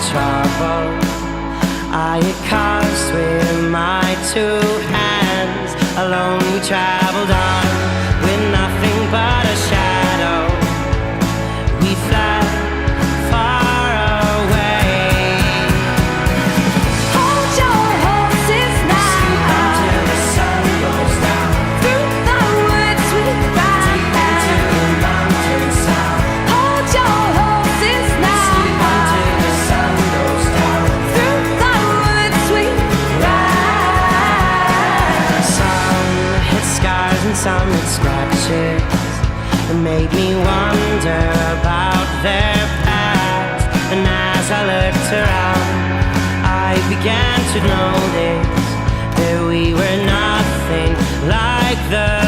trouble I caused with my two hands. Alone we traveled on with nothing but a shadow. We fled far away. Hold your horses now. Sleep until the sun goes down. Through the woods we ride. Deep into the mountains south. Hold your horses now. Sleep until the sun goes down. Through the woods we ride. Some hit scars and some hit scratches. It made me wonder about their past. And as I looked around, I began to notice that we were nothing like the